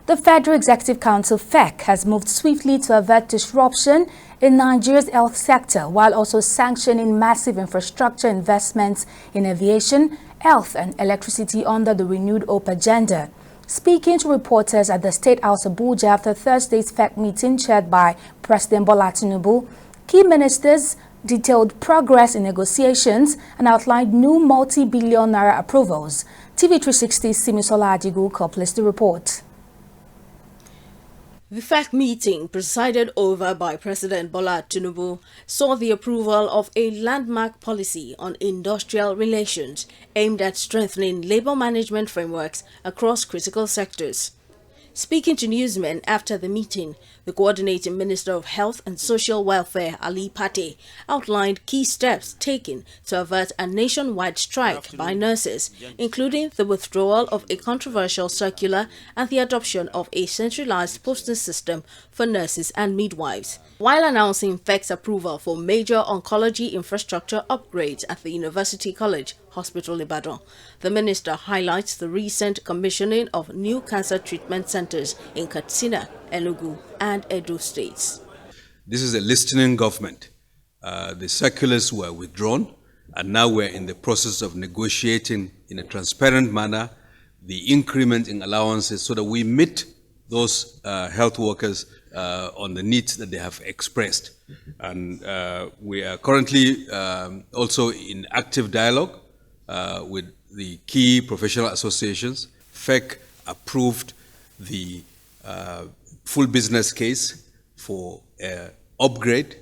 The Federal Executive Council FEC has moved swiftly to avert disruption in Nigeria's health sector while also sanctioning massive infrastructure investments in aviation, health and electricity under the renewed Hope agenda. Speaking to reporters at the State House Abuja after Thursday's FEC meeting chaired by President Bola Tinubu, key ministers detailed progress in negotiations and outlined new multi-billion naira approvals. TV360's Simisola Adigu completes the report. The FEC meeting, presided over by President Bola Tinubu, saw the approval of a landmark policy on industrial relations aimed at strengthening labor management frameworks across critical sectors. Speaking to newsmen after the meeting, the Coordinating Minister of Health and Social Welfare, Ali Pate, outlined key steps taken to avert a nationwide strike by nurses, including the withdrawal of a controversial circular and the adoption of a centralized posting system for nurses and midwives. While announcing FEC's approval for major oncology infrastructure upgrades at the University College Hospital Ibadan, the minister highlights the recent commissioning of new cancer treatment centers in Katsina, Enugu and Edo states. This is a listening government. The circulars were withdrawn and now we're in the process of negotiating in a transparent manner the increment in allowances so that we meet those health workers on the needs that they have expressed. And we are currently also in active dialogue with the key professional associations. FEC approved the full business case for upgrade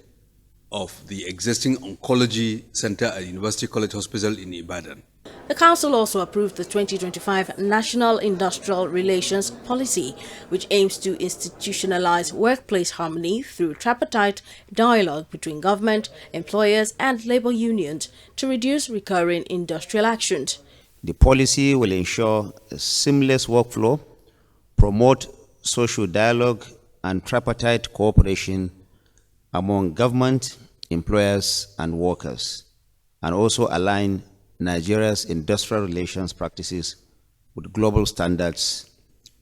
of the existing oncology center at University College Hospital in Ibadan. The Council also approved the 2025 National Industrial Relations Policy, which aims to institutionalize workplace harmony through tripartite dialogue between government, employers and labor unions to reduce recurring industrial actions. The policy will ensure a seamless workflow, promote social dialogue and tripartite cooperation among government, employers and workers, and also align Nigeria's industrial relations practices with global standards,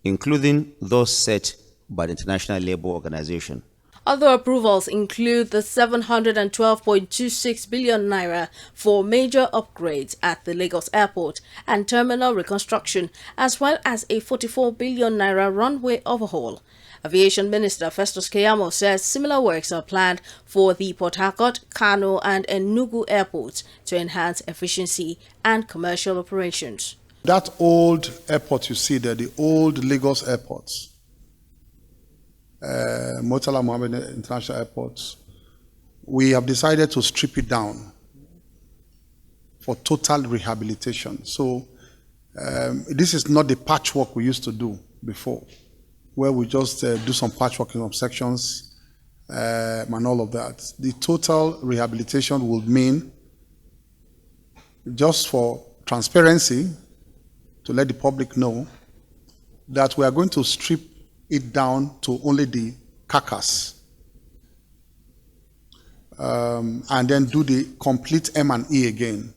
including those set by the International Labour Organization. Other approvals include the 712.26 billion naira for major upgrades at the Lagos Airport and terminal reconstruction, as well as a 44 billion naira runway overhaul. Aviation Minister Festus Keyamo says similar works are planned for the Port Harcourt, Kano and Enugu airports to enhance efficiency and commercial operations. That old airport you see there, the old Lagos airports, Murtala Mohammed International Airport, we have decided to strip it down for total rehabilitation. So this is not the patchwork we used to do before, where we just do some patchworking of sections and all of that. The total rehabilitation will mean, just for transparency, to let the public know, that we are going to strip it down to only the carcass and then do the complete M&E again,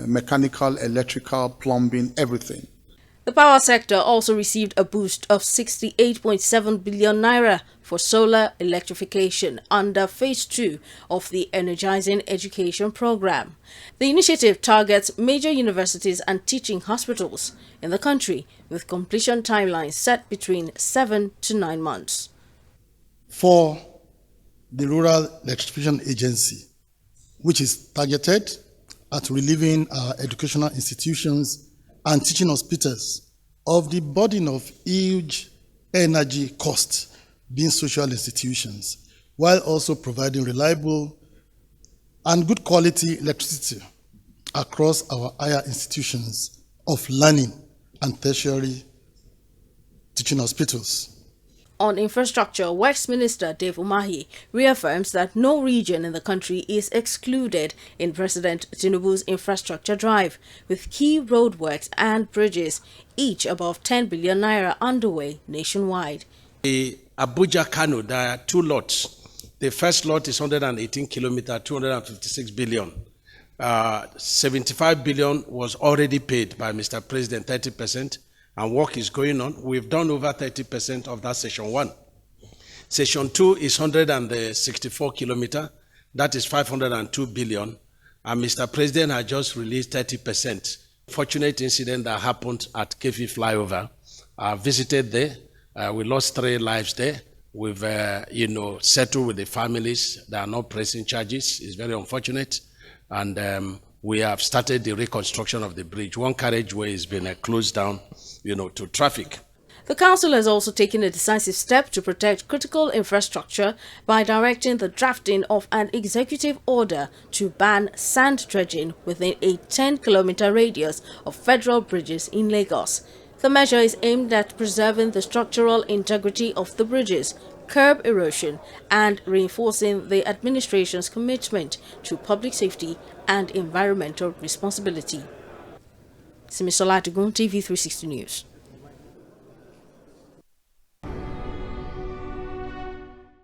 mechanical, electrical, plumbing, everything. The power sector also received a boost of 68.7 billion naira for solar electrification under Phase 2 of the Energizing Education Program. The initiative targets major universities and teaching hospitals in the country with completion timelines set between 7 to 9 months. For the Rural Electrification Agency, which is targeted at relieving our educational institutions and teaching hospitals of the burden of huge energy costs being social institutions, while also providing reliable and good quality electricity across our higher institutions of learning and tertiary teaching hospitals. On infrastructure, Works Minister Dave Umahi reaffirms that no region in the country is excluded in President Tinubu's infrastructure drive, with key roadworks and bridges, each above 10 billion naira, underway nationwide. The Abuja-Kano, there are two lots. The first lot is 118 kilometers, 256 billion. 75 billion was already paid by Mr. President, 30%. and work is going on. We've done over 30% of that section 1. Section 2 is 164 kilometers. That is 502 billion. And Mr. President has just released 30%. Fortunate incident that happened at Kefi flyover. I visited there. We lost 3 lives there. We've, settled with the families. There are no pressing charges. It's very unfortunate. And we have started the reconstruction of the bridge. One carriageway has been closed down, to traffic. The council has also taken a decisive step to protect critical infrastructure by directing the drafting of an executive order to ban sand dredging within a 10-kilometer radius of federal bridges in Lagos. The measure is aimed at preserving the structural integrity of the bridges, curb erosion, and reinforcing the administration's commitment to public safety and environmental responsibility. Simisola Adugun, TV360 News.